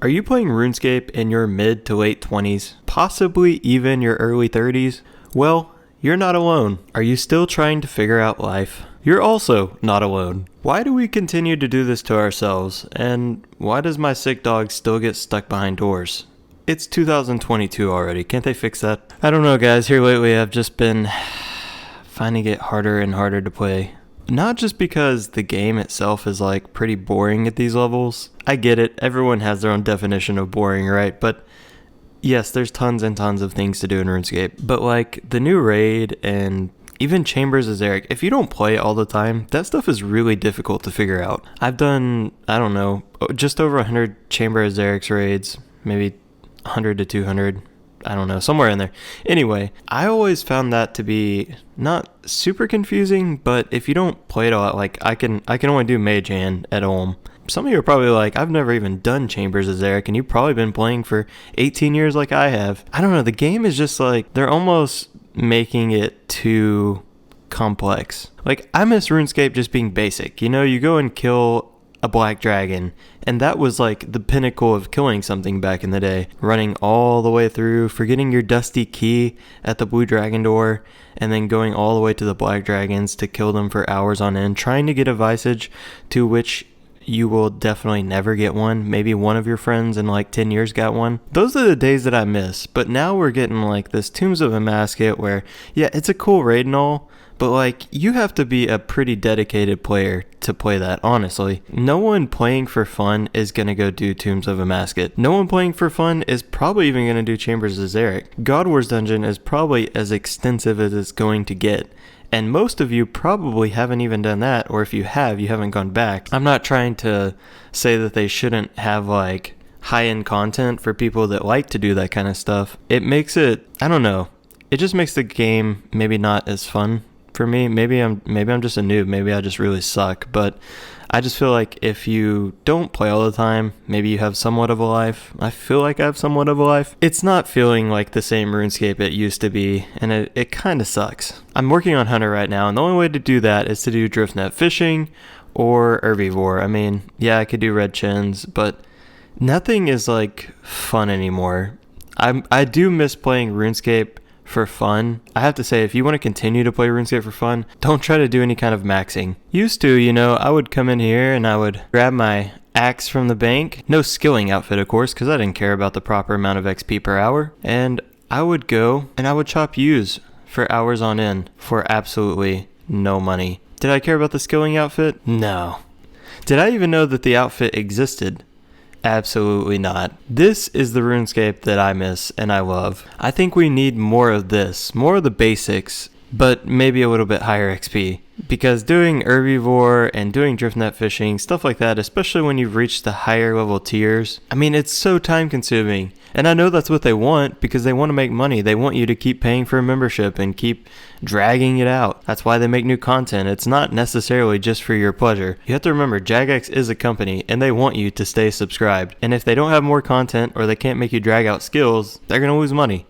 Are you playing RuneScape in your mid to late 20s, possibly even your early 30s? Well, you're not alone. Are you still trying to figure out life? You're also not alone. Why do we continue to do this to ourselves? And why does my sick dog still get stuck behind doors? It's 2022 already. Can't they fix that? I don't know, guys. Here lately, I've just been finding it harder and harder to play. Not just because the game itself is like pretty boring at these levels. I get it. Everyone has their own definition of boring, right? But yes, there's tons and tons of things to do in RuneScape. But like the new raid and even Chambers of Xeric, if you don't play all the time, that stuff is really difficult to figure out. I've done, I don't know, just over 100 Chamber of Xeric's raids, maybe 100 to 200. I don't know, somewhere in there. Anyway, I always found that to be not super confusing, but if you don't play it a lot, like I can only do Mage Hand at home. Some of you are probably like, I've never even done Chambers of Xeric, and you've probably been playing for 18 years like I have. I don't know, the game is just like, they're almost making it too complex. Like, I miss RuneScape just being basic. You know, you go and kill a black dragon, and that was like the pinnacle of killing something back in the day. Running all the way through, forgetting your dusty key at the blue dragon door, and then going all the way to the black dragons to kill them for hours on end, trying to get a visage to which you will definitely never get one. Maybe one of your friends in like 10 years got one. Those are the days that I miss. But now we're getting like this Tombs of Amasket where, yeah, it's a cool raid and all, but like, you have to be a pretty dedicated player to play that, honestly. No one playing for fun is going to go do Tombs of Amasket. No one playing for fun is probably even going to do Chambers of Xeric. God Wars Dungeon is probably as extensive as it's going to get. And most of you probably haven't even done that, or if you have, you haven't gone back. I'm not trying to say that they shouldn't have like high-end content for people that like to do that kind of stuff. It makes it, I don't know, it just makes the game maybe not as fun for me. Maybe I'm just a noob. Maybe I just really suck. But I just feel like if you don't play all the time, maybe you have somewhat of a life. I feel like I have somewhat of a life. It's not feeling like the same RuneScape it used to be, and it kind of sucks. I'm working on Hunter right now, and the only way to do that is to do drift net fishing or herbivore. I mean, yeah, I could do red chins, but nothing is like fun anymore. I do miss playing RuneScape for fun. I have to say, if you want to continue to play RuneScape for fun, don't try to do any kind of maxing. Used to, you know, I would come in here and I would grab my axe from the bank. No skilling outfit, of course, because I didn't care about the proper amount of XP per hour. And I would go and I would chop yews for hours on end for absolutely no money. Did I care about the skilling outfit? No. Did I even know that the outfit existed? Absolutely not. This is the RuneScape that I miss and I love. I think we need more of this, more of the basics, but maybe a little bit higher XP. Because doing herbivore and doing drift net fishing, stuff like that, especially when you've reached the higher level tiers, I mean, it's so time consuming. And I know that's what they want because they want to make money. They want you to keep paying for a membership and keep dragging it out. That's why they make new content. It's not necessarily just for your pleasure. You have to remember, Jagex is a company and they want you to stay subscribed. And if they don't have more content or they can't make you drag out skills, they're going to lose money.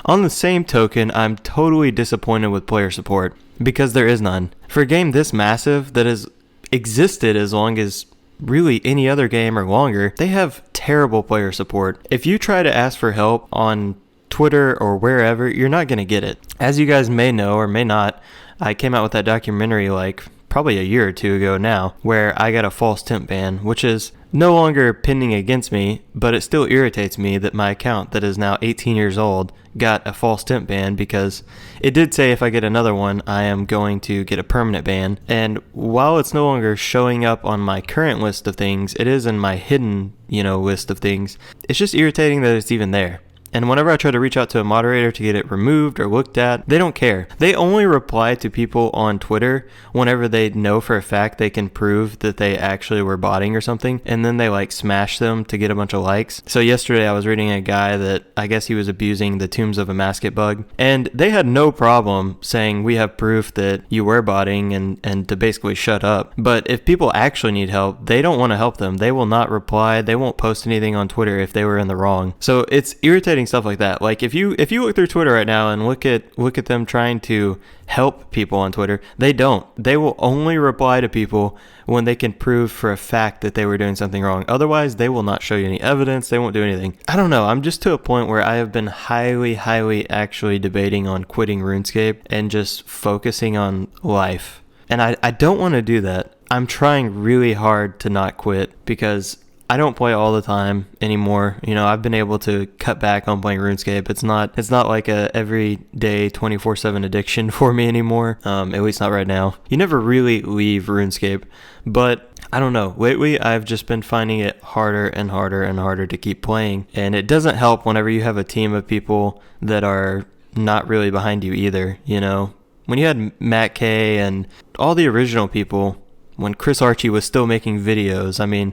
On the same token, I'm totally disappointed with player support because there is none. For a game this massive that has existed as long as really any other game or longer, they have terrible player support. If you try to ask for help on Twitter or wherever, you're not going to get it. As you guys may know or may not, I came out with that documentary like probably a year or two ago now, where I got a false temp ban, which is no longer pending against me, but it still irritates me that my account that is now 18 years old got a false temp ban because it did say if I get another one, I am going to get a permanent ban. And while it's no longer showing up on my current list of things, it is in my hidden, list of things. It's just irritating that it's even there. And whenever I try to reach out to a moderator to get it removed or looked at, they don't care. They only reply to people on Twitter whenever they know for a fact they can prove that they actually were botting or something, and then they like smash them to get a bunch of likes. So yesterday I was reading a guy that I guess he was abusing the Tombs of Amasket bug, and they had no problem saying we have proof that you were botting and to basically shut up. But if people actually need help, they don't want to help them. They will not reply. They won't post anything on Twitter if they were in the wrong. So it's irritating debating stuff like that. Like if you look through Twitter right now and look at them trying to help people on Twitter, they don't. They will only reply to people when they can prove for a fact that they were doing something wrong. Otherwise, they will not show you any evidence. They won't do anything. I don't know. I'm just to a point where I have been highly actually debating on quitting RuneScape and just focusing on life. And I don't want to do that. I'm trying really hard to not quit because I don't play all the time anymore. You know, I've been able to cut back on playing RuneScape. It's not like a everyday 24/7 addiction for me anymore. At least not right now. You never really leave RuneScape, but I don't know. Lately, I've just been finding it harder and harder to keep playing. And it doesn't help whenever you have a team of people that are not really behind you either, you know. When you had Matt K and all the original people, when Chris Archie was still making videos, I mean,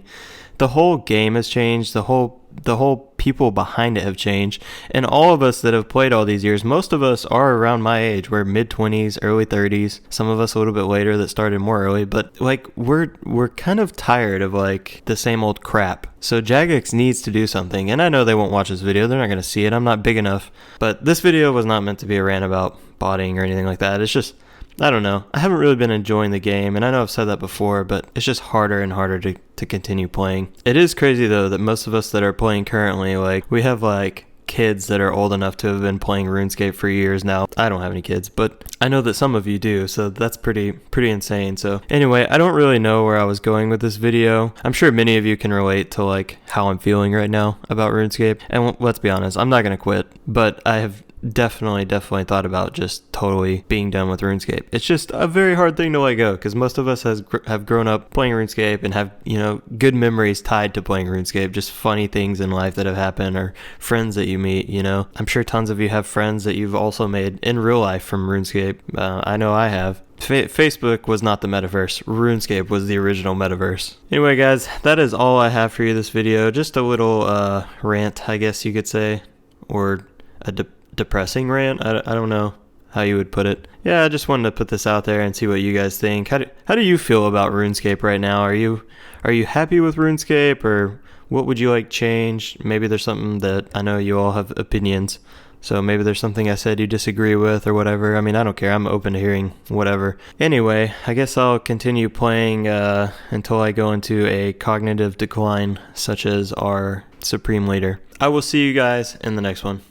the whole game has changed. The whole people behind it have changed. And all of us that have played all these years, most of us are around my age. We're mid-20s, early 30s. Some of us a little bit later that started more early. But like we're kind of tired of like the same old crap. So Jagex needs to do something. And I know they won't watch this video. They're not going to see it. I'm not big enough. But this video was not meant to be a rant about botting or anything like that. It's just, I don't know. I haven't really been enjoying the game, and I know I've said that before, but it's just harder and harder to continue playing. It is crazy, though, that most of us that are playing currently, like, we have, like, kids that are old enough to have been playing RuneScape for years now. I don't have any kids, but I know that some of you do, so that's pretty insane. So anyway, I don't really know where I was going with this video. I'm sure many of you can relate to, like, how I'm feeling right now about RuneScape, and let's be honest, I'm not going to quit, but I have definitely thought about just totally being done with RuneScape. It's just a very hard thing to let go because most of us have grown up playing RuneScape and have, you know, good memories tied to playing RuneScape, just funny things in life that have happened or friends that you meet, you know. I'm sure tons of you have friends that you've also made in real life from RuneScape. I know I have. Facebook was not the metaverse. RuneScape was the original metaverse. Anyway, guys, that is all I have for you this video. Just a little rant, I guess you could say, or a depressing rant. I don't know how you would put it. Yeah, I just wanted to put this out there and see what you guys think. How do you feel about RuneScape right now? Are you happy with RuneScape, or what would you like changed? Maybe there's something that, I know you all have opinions, so maybe there's something I said you disagree with or whatever. I mean, I don't care. I'm open to hearing whatever. Anyway, I guess I'll continue playing until I go into a cognitive decline, such as our Supreme Leader. I will see you guys in the next one.